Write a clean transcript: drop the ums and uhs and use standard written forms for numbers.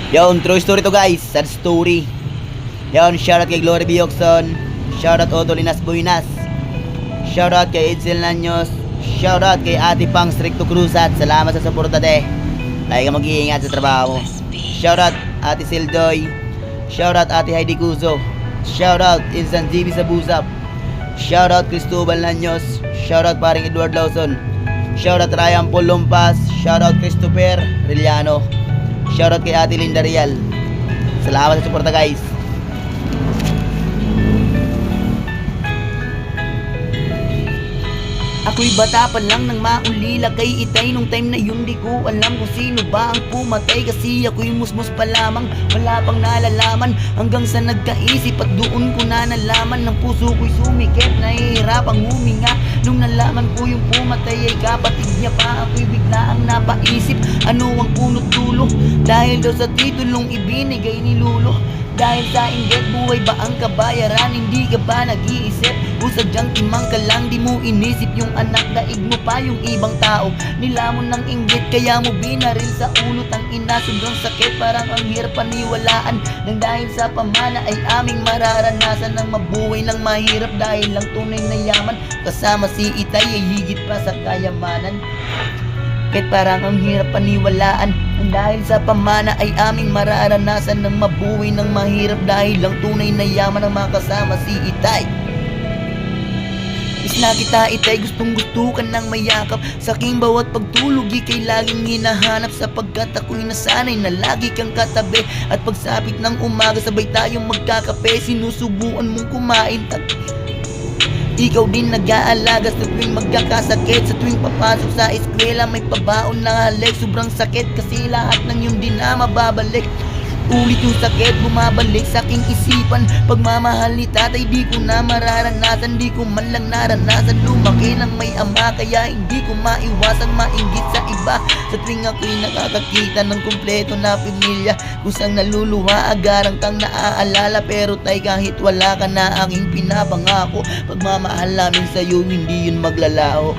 Yon, true story to guys. Sad story. Yon, shoutout kay Glory Bioxon. Shoutout Otto Linas Buinas. Shoutout kay Edsel Nanyos. Shoutout kay Ate Pang Stricto Cruzat. Salamat sa suporta de. Lagi ka mag-iingat sa trabaho mo. Shoutout Ate Sildoy. Shoutout Ate Heidi Cuzo. Shoutout Instant GB sa Busap. Shoutout Cristobal Nanyos. Shoutout paring Edward Lawson. Shoutout Ryan Paul Lompas. Shoutout Christopher Rillano. Shoutout kay Ate Linda Real. Salamat sa suporta guys. Ako'y bata pa lang nang maulila kay Itay. Nung time na yun di ko alam kung sino ba ang pumatay. Kasi ako'y musmus pa lamang, wala pang nalalaman. Hanggang sa nagkaisip at doon ko na nalaman. Ng puso ko'y sumikip, nahihirapang huminga. Nung nalaman ko yung pumatay ay kapatid niya pa. Ako'y biglaang napaisip, ano ang punot dulo? Dahil daw sa titulong ibinigay ni Lulo. Dahil sa inggit, buhay ba ang kabayaran? Hindi ka ba nag-iisip? Kung sadyang timang ka lang, di mo inisip yung anak, daig mo pa yung ibang tao. Nilamon ng inggit, kaya mo binaril sa ulo. Ang ina, sobrang sakit, parang ang hirap paniwalaan. Nang dahil sa pamana ay aming mararanasan ng mabuhay ng mahirap. Dahil lang tunay na yaman, kasama si Itay ay higit pa sa kayamanan. Kahit parang ang hirap paniwalaan, ang dahil sa pamana ay aming mararanasan ng mabuhay ng mahirap. Dahil lang tunay na yaman ang makasama si Itay. Isna kita Itay, gustong gusto ka ng mayakap. Sa aking bawat pagtulog ikay laging hinahanap. Sapagkat ako'y nasanay na lagi kang katabi. At pagsapit ng umaga sabay tayong magkakape. Sinusubuan mong kumain ikaw din nag-aalaga sa tuwing magkakasakit. Sa tuwing papasok sa eskwela may pabaon na halik. Sobrang sakit kasi lahat ng yun din na mababalik. Ulit yung sakit bumabalik sa aking isipan. Pagmamahal ni tatay di ko na mararanasan. Di ko man lang naranasan lumaki ng may ama. Kaya hindi ko maiwasang mainggit sa iba. Sa tuwing ako'y nakakakita ng kumpleto na pamilya, kusang naluluha, agarang kang naaalala. Pero tay kahit wala ka na aking pinapangako, pagmamahal namin sa'yo hindi yun maglalaho.